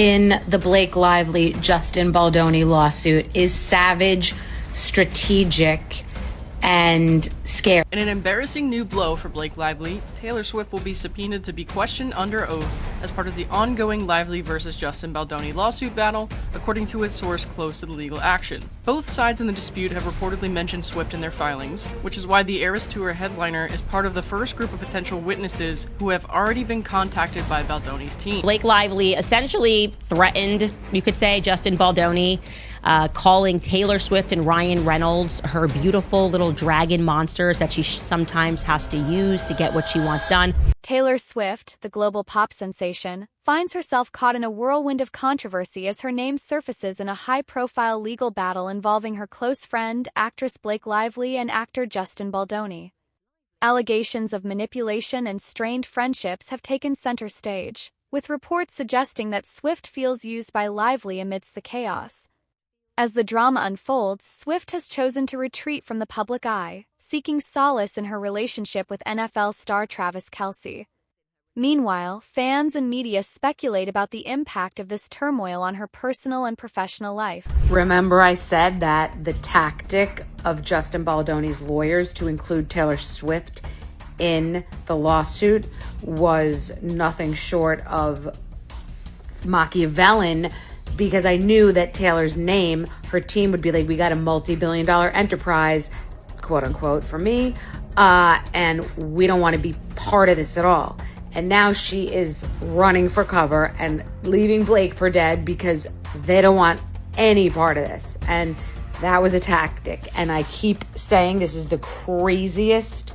in the Blake Lively, Justin Baldoni lawsuit is savage, strategic, and scary. In an embarrassing new blow for Blake Lively, Taylor Swift will be subpoenaed to be questioned under oath as part of the ongoing Lively versus Justin Baldoni lawsuit battle, according to a source close to the legal action. Both sides in the dispute have reportedly mentioned Swift in their filings, which is why the Eras Tour headliner is part of the first group of potential witnesses who have already been contacted by Baldoni's team. Blake Lively essentially threatened, you could say, Justin Baldoni, calling Taylor Swift and Ryan Reynolds her beautiful little dragon monsters that she sometimes has to use to get what she wants done. Taylor Swift, the global pop sensation, finds herself caught in a whirlwind of controversy as her name surfaces in a high-profile legal battle involving her close friend, actress Blake Lively, and actor Justin Baldoni. Allegations of manipulation and strained friendships have taken center stage, with reports suggesting that Swift feels used by Lively amidst the chaos. As the drama unfolds, Swift has chosen to retreat from the public eye, seeking solace in her relationship with NFL star Travis Kelce. Meanwhile, fans and media speculate about the impact of this turmoil on her personal and professional life. Remember I said that the tactic of Justin Baldoni's lawyers to include Taylor Swift in the lawsuit was nothing short of Machiavellian, because I knew that Taylor's name, her team would be like, we got a multi-billion-dollar enterprise, quote unquote, for me, and we don't want to be part of this at all. And now she is running for cover and leaving Blake for dead because they don't want any part of this. And that was a tactic. And I keep saying this is the craziest,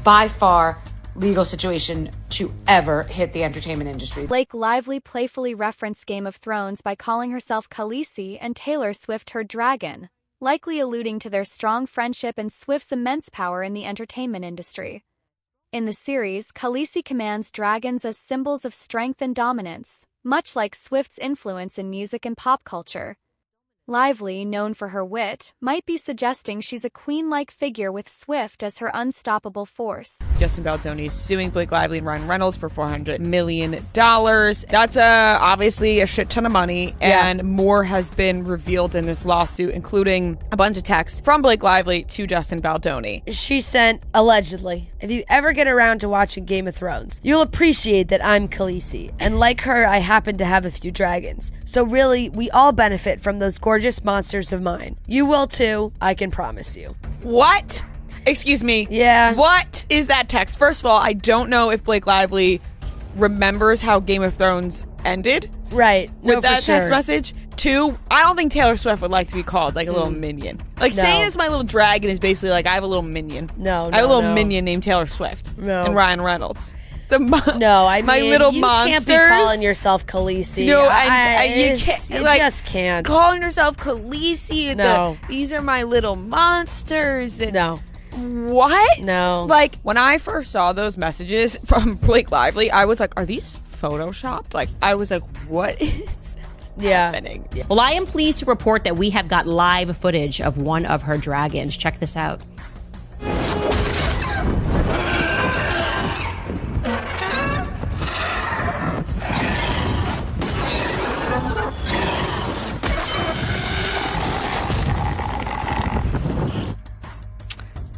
by far, legal situation to ever hit the entertainment industry. Blake Lively playfully referenced Game of Thrones by calling herself Khaleesi and Taylor Swift her dragon, likely alluding to their strong friendship and Swift's immense power in the entertainment industry. In the series, Khaleesi commands dragons as symbols of strength and dominance, much like Swift's influence in music and pop culture. Lively, known for her wit, might be suggesting she's a queen-like figure with Swift as her unstoppable force. Justin Baldoni is suing Blake Lively and Ryan Reynolds for $400 million. That's obviously a shit ton of money, and more has been revealed in this lawsuit, including a bunch of texts from Blake Lively to Justin Baldoni. She sent, allegedly, if you ever get around to watching Game of Thrones, you'll appreciate that I'm Khaleesi, and like her, I happen to have a few dragons. So really, we all benefit from those gorgeous monsters of mine. You will too, I can promise you. What? Excuse me. Yeah. What is that text? First of all, I don't know if Blake Lively remembers how Game of Thrones ended. Right. With that text message. Two, I don't think Taylor Swift would like to be called like a little minion. Like saying it's my little dragon is basically like I have a little minion. I have a little minion named Taylor Swift. And Ryan Reynolds. I mean, my little you monsters. Can't be calling yourself Khaleesi. No, you can't. You like, just can't. Calling yourself Khaleesi. No. These are my little monsters. And no. What? No. Like, when I first saw those messages from Blake Lively, I was like, are these photoshopped? Like, I was like, what is happening? Yeah. Well, I am pleased to report that we have got live footage of one of her dragons. Check this out.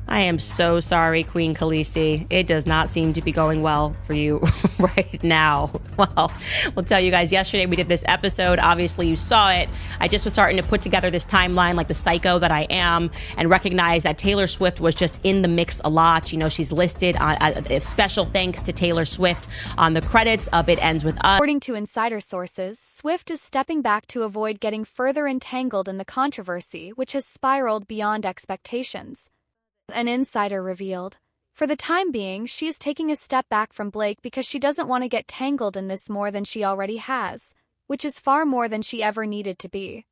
I am so sorry, Queen Khaleesi. It does not seem to be going well for you right now. Well, we'll tell you guys, yesterday we did this episode. Obviously, you saw it. I just was starting to put together this timeline like the psycho that I am and recognize that Taylor Swift was just in the mix a lot. You know, she's listed on special thanks to Taylor Swift on the credits of It Ends With Us. According to insider sources, Swift is stepping back to avoid getting further entangled in the controversy, which has spiraled beyond expectations. An insider revealed, for the time being, she is taking a step back from Blake because she doesn't want to get tangled in this more than she already has, which is far more than she ever needed to be.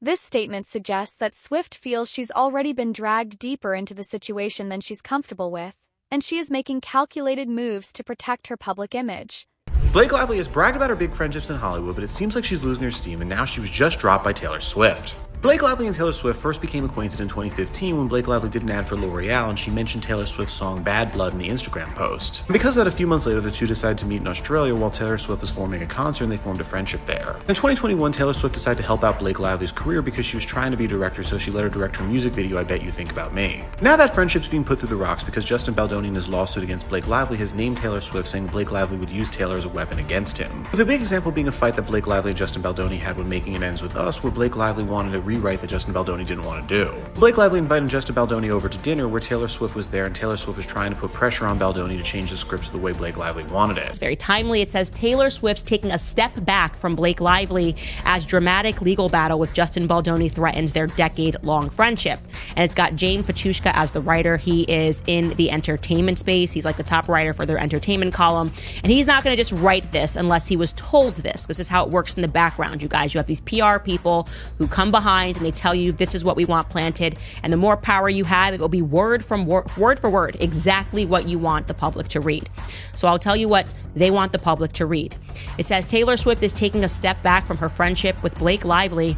This statement suggests that Swift feels she's already been dragged deeper into the situation than she's comfortable with, and she is making calculated moves to protect her public image. Blake Lively has bragged about her big friendships in Hollywood, but it seems like she's losing her steam, and now she was just dropped by Taylor Swift. Blake Lively and Taylor Swift first became acquainted in 2015 when Blake Lively did an ad for L'Oreal and she mentioned Taylor Swift's song Bad Blood in the Instagram post. And because of that, a few months later, the two decided to meet in Australia while Taylor Swift was forming a concert and they formed a friendship there. In 2021, Taylor Swift decided to help out Blake Lively's career because she was trying to be a director, so she let her direct her music video, I Bet You Think About Me. Now that friendship's being put through the rocks because Justin Baldoni in his lawsuit against Blake Lively has named Taylor Swift, saying Blake Lively would use Taylor as a weapon against him. With a big example being a fight that Blake Lively and Justin Baldoni had when making It Ends With Us, where Blake Lively wanted to rewrite that Justin Baldoni didn't want to do. Blake Lively invited Justin Baldoni over to dinner where Taylor Swift was there, and Taylor Swift was trying to put pressure on Baldoni to change the script to the way Blake Lively wanted it. It's very timely. It says Taylor Swift taking a step back from Blake Lively as dramatic legal battle with Justin Baldoni threatens their decade-long friendship. And it's got Jane Fatushka as the writer. He is in the entertainment space. He's like the top writer for their entertainment column. And he's not going to just write this unless he was told this. This is how it works in the background, you guys. You have these PR people who come behind and they tell you this is what we want planted. And the more power you have, it will be word for word, exactly what you want the public to read. So I'll tell you what they want the public to read. It says Taylor Swift is taking a step back from her friendship with Blake Lively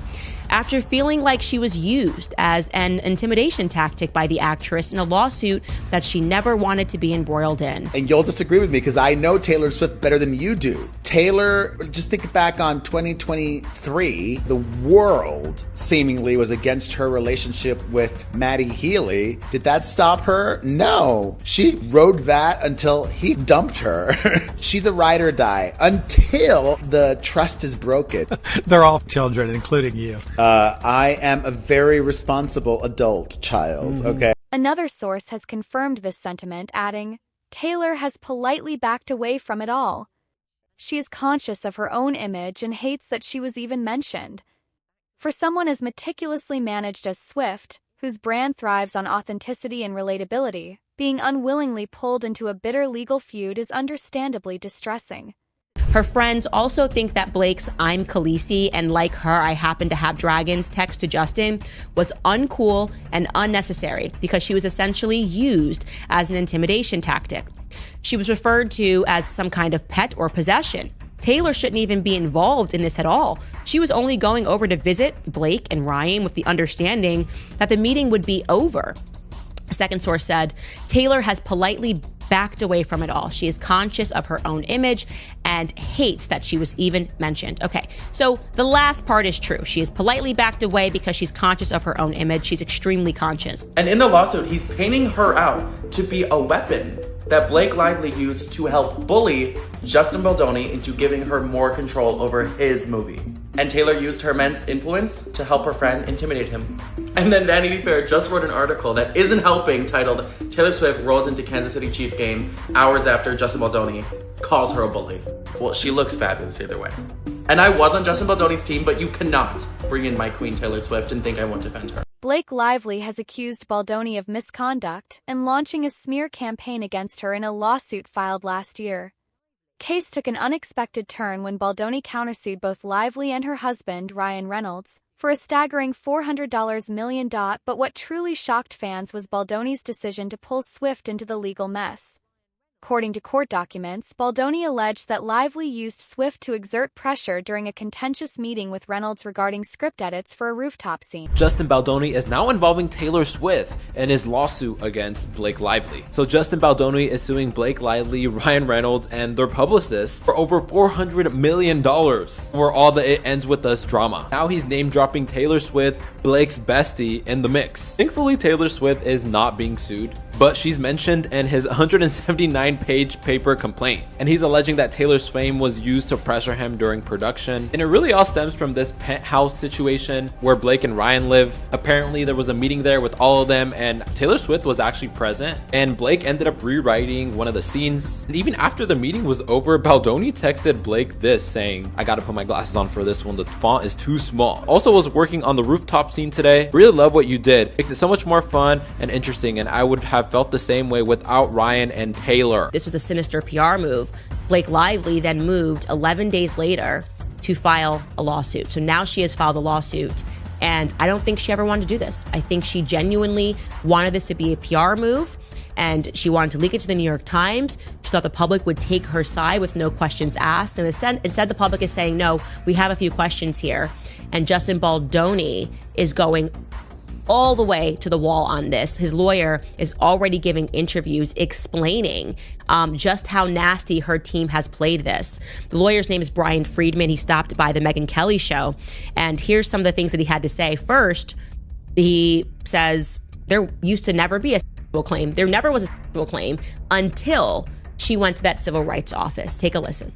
after feeling like she was used as an intimidation tactic by the actress in a lawsuit that she never wanted to be embroiled in. And you'll disagree with me because I know Taylor Swift better than you do. Taylor, just think back on 2023, the world seemingly was against her relationship with Maddie Healy. Did that stop her? No. She rode that until he dumped her. She's a ride or die until the trust is broken. They're all children, including you. I am a very responsible adult child, okay? Another source has confirmed this sentiment, adding, Taylor has politely backed away from it all. She is conscious of her own image and hates that she was even mentioned. For someone as meticulously managed as Swift, whose brand thrives on authenticity and relatability, being unwillingly pulled into a bitter legal feud is understandably distressing. Her friends also think that Blake's "I'm Khaleesi and like her, I happen to have dragons" text to Justin was uncool and unnecessary because she was essentially used as an intimidation tactic. She was referred to as some kind of pet or possession. Taylor shouldn't even be involved in this at all. She was only going over to visit Blake and Ryan with the understanding that the meeting would be over. A second source said, Taylor has politely backed away from it all. She is conscious of her own image and hates that she was even mentioned. Okay, so the last part is true. She is politely backed away because she's conscious of her own image. She's extremely conscious. And in the lawsuit, he's painting her out to be a weapon that Blake Lively used to help bully Justin Baldoni into giving her more control over his movie. And Taylor used her immense influence to help her friend intimidate him. And then Vanity Fair just wrote an article that isn't helping, titled Taylor Swift rolls into Kansas City Chiefs game hours after Justin Baldoni calls her a bully. Well, she looks fabulous either way. And I was on Justin Baldoni's team, but you cannot bring in my queen Taylor Swift and think I won't defend her. Blake Lively has accused Baldoni of misconduct and launching a smear campaign against her in a lawsuit filed last year. Case took an unexpected turn when Baldoni countersued both Lively and her husband, Ryan Reynolds, for a staggering $400 million, but what truly shocked fans was Baldoni's decision to pull Swift into the legal mess. According to court documents, Baldoni alleged that Lively used Swift to exert pressure during a contentious meeting with Reynolds regarding script edits for a rooftop scene. Justin Baldoni is now involving Taylor Swift in his lawsuit against Blake Lively. So Justin Baldoni is suing Blake Lively, Ryan Reynolds, and their publicists for over $400 million for all the It Ends With Us drama. Now he's name dropping Taylor Swift, Blake's bestie, in the mix. Thankfully, Taylor Swift is not being sued, but she's mentioned in his 179-page paper complaint. And he's alleging that Taylor's fame was used to pressure him during production. And it really all stems from this penthouse situation where Blake and Ryan live. Apparently there was a meeting there with all of them and Taylor Swift was actually present. And Blake ended up rewriting one of the scenes. And even after the meeting was over, Baldoni texted Blake this, saying, "I gotta put my glasses on for this one. The font is too small. Also was working on the rooftop scene today. Really love what you did. Makes it so much more fun and interesting. And I would have felt the same way without Ryan and Taylor." This was a sinister PR move. Blake Lively then moved 11 days later to file a lawsuit. So now she has filed a lawsuit. And I don't think she ever wanted to do this. I think she genuinely wanted this to be a PR move. and she wanted to leak it to the New York Times. She thought the public would take her side with no questions asked. And instead the public is saying, no, we have a few questions here. And Justin Baldoni is going all the way to the wall on this. His lawyer is already giving interviews explaining just how nasty her team has played this. The lawyer's name is Brian Friedman. He stopped by the Megyn Kelly show. And here's some of the things that he had to say. First, he says there used to never be a sexual claim. There never was a sexual claim until she went to that civil rights office. Take a listen.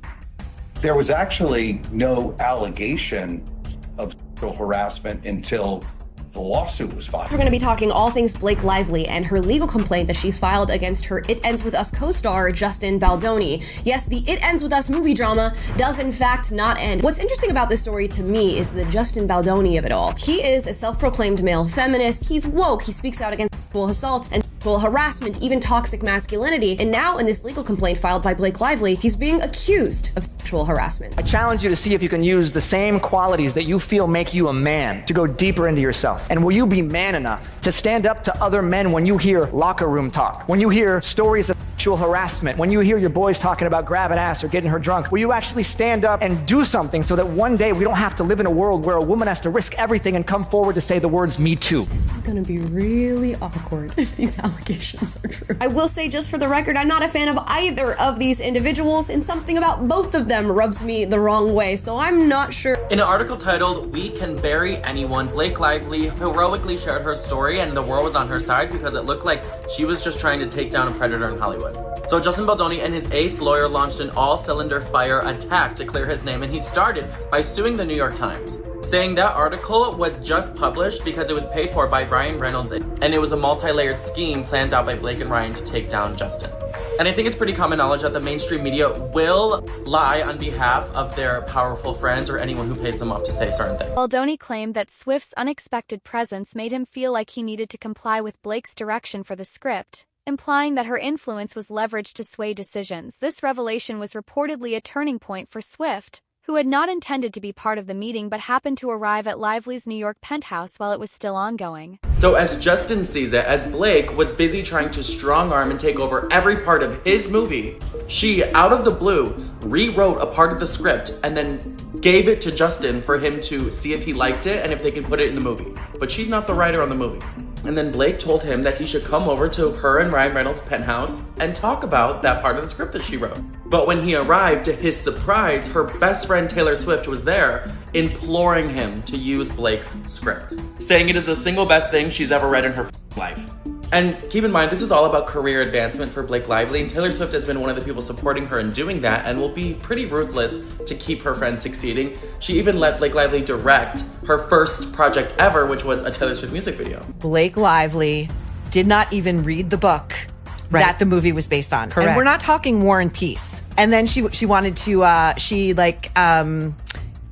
There was actually no allegation of sexual harassment until the lawsuit was filed. We're going to be talking all things Blake Lively and her legal complaint that she's filed against her It Ends With Us co-star Justin Baldoni. Yes, the It Ends With Us movie drama does in fact not end. What's interesting about this story to me is the Justin Baldoni of it all. He is a self-proclaimed male feminist. He's woke. He speaks out against sexual assault and sexual harassment, even toxic masculinity. And now in this legal complaint filed by Blake Lively, he's being accused of sexual harassment. I challenge you to see if you can use the same qualities that you feel make you a man to go deeper into yourself. And will you be man enough to stand up to other men when you hear locker room talk, when you hear stories of sexual harassment, when you hear your boys talking about grabbing ass or getting her drunk? Will you actually stand up and do something so that one day we don't have to live in a world where a woman has to risk everything and come forward to say the words "me too"? This is gonna be really awkward if these allegations are true. I will say, just for the record, I'm not a fan of either of these individuals, and something about both of them rubs me the wrong way, so I'm not sure. In an article titled "We Can Bury Anyone," Blake Lively heroically shared her story, and the world was on her side because it looked like she was just trying to take down a predator in Hollywood. So Justin Baldoni and his ace lawyer launched an all-cylinder fire attack to clear his name, and he started by suing the New York Times, saying that article was just published because it was paid for by Ryan Reynolds, and it was a multi-layered scheme planned out by Blake and Ryan to take down Justin. And I think it's pretty common knowledge that the mainstream media will lie on behalf of their powerful friends or anyone who pays them off to say certain things. Baldoni claimed that Swift's unexpected presence made him feel like he needed to comply with Blake's direction for the script, implying that her influence was leveraged to sway decisions. This revelation was reportedly a turning point for Swift, who had not intended to be part of the meeting but happened to arrive at Lively's New York penthouse while it was still ongoing. So as Justin sees it, as Blake was busy trying to strong-arm and take over every part of his movie, she, out of the blue, rewrote a part of the script and then gave it to Justin for him to see if he liked it and if they could put it in the movie. But she's not the writer on the movie. And then Blake told him that he should come over to her and Ryan Reynolds' penthouse and talk about that part of the script that she wrote. But when he arrived, to his surprise, her best friend Taylor Swift was there, imploring him to use Blake's script, saying it is the single best thing she's ever read in her life. And keep in mind, this is all about career advancement for Blake Lively, and Taylor Swift has been one of the people supporting her in doing that and will be pretty ruthless to keep her friend succeeding. She even let Blake Lively direct her first project ever, which was a Taylor Swift music video. Blake Lively did not even read the book that the movie was based on. Correct. And we're not talking War and Peace. And then she wanted to,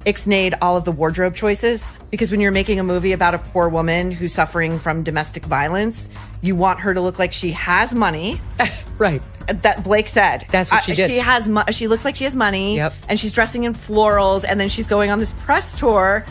ixnayed all of the wardrobe choices, because when you're making a movie about a poor woman who's suffering from domestic violence, you want her to look like she has money. Right. That Blake said. That's what she did. She looks like she has money. Yep. And she's dressing in florals, and then she's going on this press tour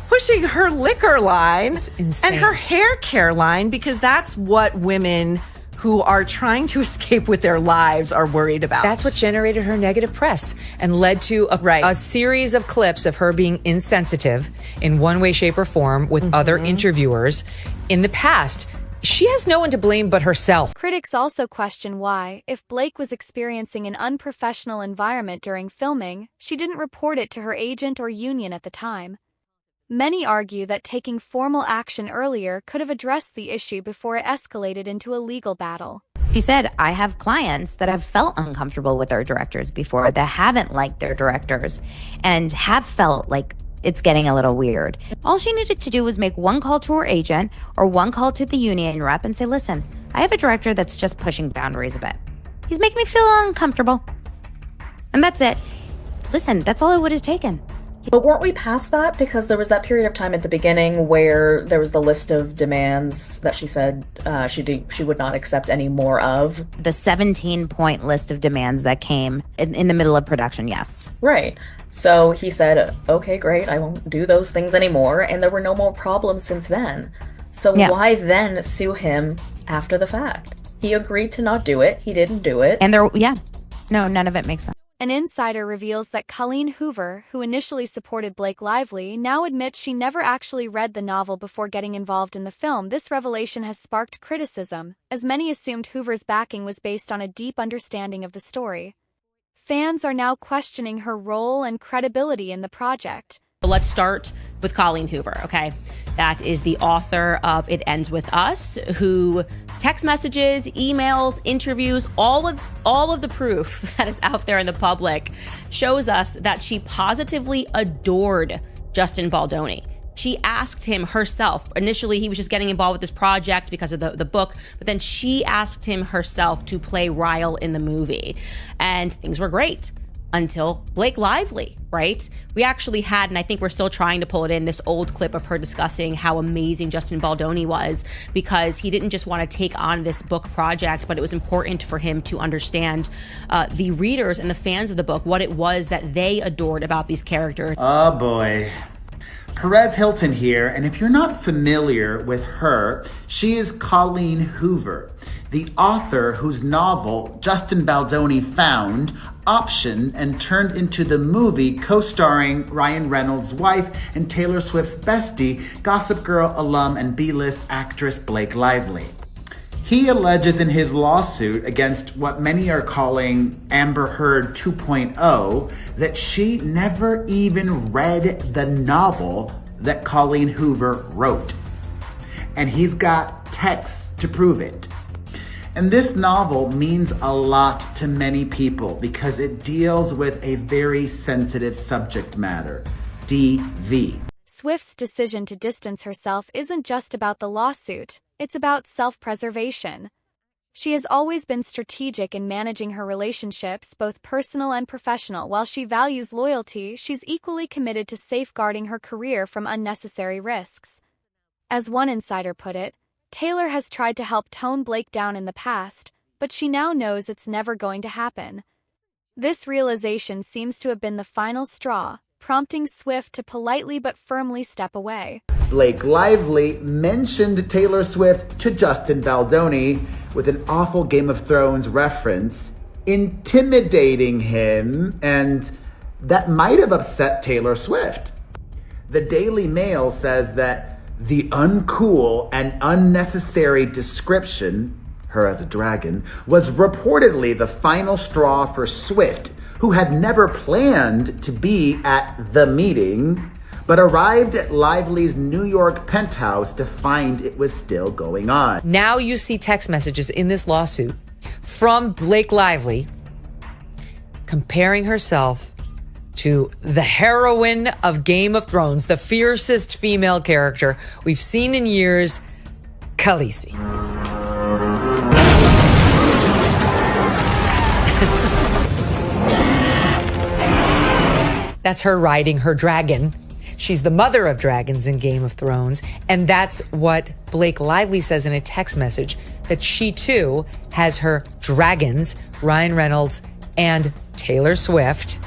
pushing her liquor line and her hair care line, because that's what women who are trying to escape with their lives are worried about. That's what generated her negative press and led to a series of clips of her being insensitive in one way, shape, or form with other interviewers in the past. She has no one to blame but herself. Critics also question why, if Blake was experiencing an unprofessional environment during filming, she didn't report it to her agent or union at the time. Many argue that taking formal action earlier could have addressed the issue before it escalated into a legal battle. She said, I have clients that have felt uncomfortable with their directors before, that haven't liked their directors, and have felt like it's getting a little weird. All she needed to do was make one call to her agent or one call to the union rep and say, listen, I have a director that's just pushing boundaries a bit. He's making me feel uncomfortable. And that's it. Listen, that's all it would have taken. But weren't we past that? Because there was that period of time at the beginning where there was the list of demands that she said she would not accept any more of. The 17-point list of demands that came in the middle of production, yes. Right. So he said, okay, great, I won't do those things anymore. And there were no more problems since then. So why then sue him after the fact? He agreed to not do it. He didn't do it. And none of it makes sense. An insider reveals that Colleen Hoover, who initially supported Blake Lively, now admits she never actually read the novel before getting involved in the film. This revelation has sparked criticism, as many assumed Hoover's backing was based on a deep understanding of the story. Fans are now questioning her role and credibility in the project. Let's start with Colleen Hoover, okay? That is the author of It Ends With Us, who text messages, emails, interviews, all of the proof that is out there in the public shows us that she positively adored Justin Baldoni. She asked him herself. Initially, he was just getting involved with this project because of the book, but then she asked him herself to play Ryle in the movie. And things were great. Until Blake Lively, right? We actually had, and I think we're still trying to pull it in, this old clip of her discussing how amazing Justin Baldoni was, because he didn't just want to take on this book project, but it was important for him to understand the readers and the fans of the book, what it was that they adored about these characters. Oh boy. Perez Hilton here, and if you're not familiar with her, she is Colleen Hoover, the author whose novel Justin Baldoni found, optioned, and turned into the movie co-starring Ryan Reynolds' wife and Taylor Swift's bestie, Gossip Girl alum and B-list actress Blake Lively. He alleges in his lawsuit against what many are calling Amber Heard 2.0 that she never even read the novel that Colleen Hoover wrote. And he's got texts to prove it. And this novel means a lot to many people because it deals with a very sensitive subject matter, DV. Swift's decision to distance herself isn't just about the lawsuit, it's about self-preservation. She has always been strategic in managing her relationships, both personal and professional. While she values loyalty, she's equally committed to safeguarding her career from unnecessary risks. As one insider put it, Taylor has tried to help tone Blake down in the past, but she now knows it's never going to happen. This realization seems to have been the final straw, prompting Swift to politely but firmly step away. Blake Lively mentioned Taylor Swift to Justin Baldoni with an awful Game of Thrones reference, intimidating him, and that might have upset Taylor Swift. The Daily Mail says that the uncool and unnecessary description, her as a dragon, was reportedly the final straw for Swift, who had never planned to be at the meeting, but arrived at Lively's New York penthouse to find it was still going on. Now you see text messages in this lawsuit from Blake Lively comparing herself to the heroine of Game of Thrones, the fiercest female character we've seen in years, Khaleesi. That's her riding her dragon. She's the mother of dragons in Game of Thrones. And that's what Blake Lively says in a text message, that she too has her dragons, Ryan Reynolds and Taylor Swift.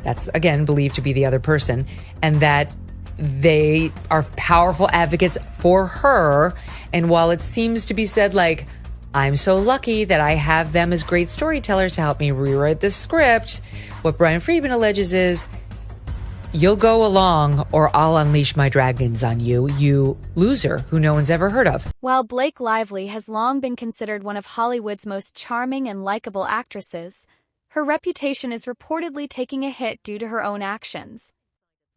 That's, again, believed to be the other person. And that they are powerful advocates for her. And while it seems to be said like, I'm so lucky that I have them as great storytellers to help me rewrite the script, what Brian Friedman alleges is, you'll go along or I'll unleash my dragons on you, you loser who no one's ever heard of. While Blake Lively has long been considered one of Hollywood's most charming and likable actresses, her reputation is reportedly taking a hit due to her own actions.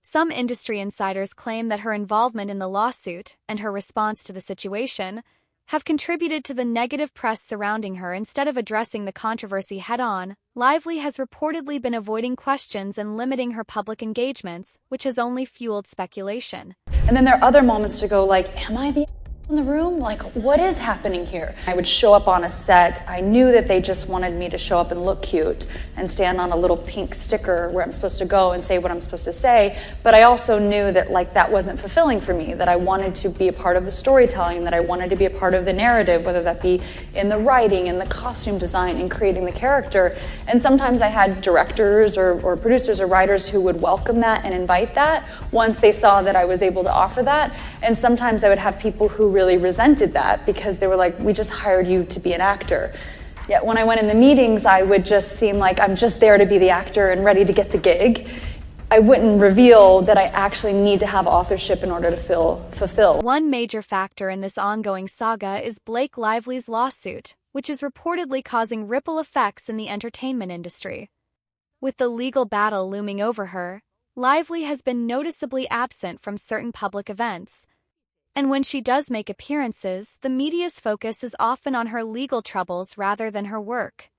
Some industry insiders claim that her involvement in the lawsuit and her response to the situation have contributed to the negative press surrounding her. Instead of addressing the controversy head-on, Lively has reportedly been avoiding questions and limiting her public engagements, which has only fueled speculation. And then there are other moments to go like, am I the in the room? Like, what is happening here? I would show up on a set. I knew that they just wanted me to show up and look cute and stand on a little pink sticker where I'm supposed to go and say what I'm supposed to say. But I also knew that like that wasn't fulfilling for me, that I wanted to be a part of the storytelling, that I wanted to be a part of the narrative, whether that be in the writing, in the costume design, in creating the character. And sometimes I had directors or producers or writers who would welcome that and invite that once they saw that I was able to offer that. And sometimes I would have people who really really resented that because they were like, we just hired you to be an actor. Yet when I went in the meetings, I would just seem like I'm just there to be the actor and ready to get the gig. I wouldn't reveal that I actually need to have authorship in order to fulfill. One major factor in this ongoing saga is Blake Lively's lawsuit, which is reportedly causing ripple effects in the entertainment industry. With the legal battle looming over her, Lively has been noticeably absent from certain public events. And when she does make appearances, the media's focus is often on her legal troubles rather than her work.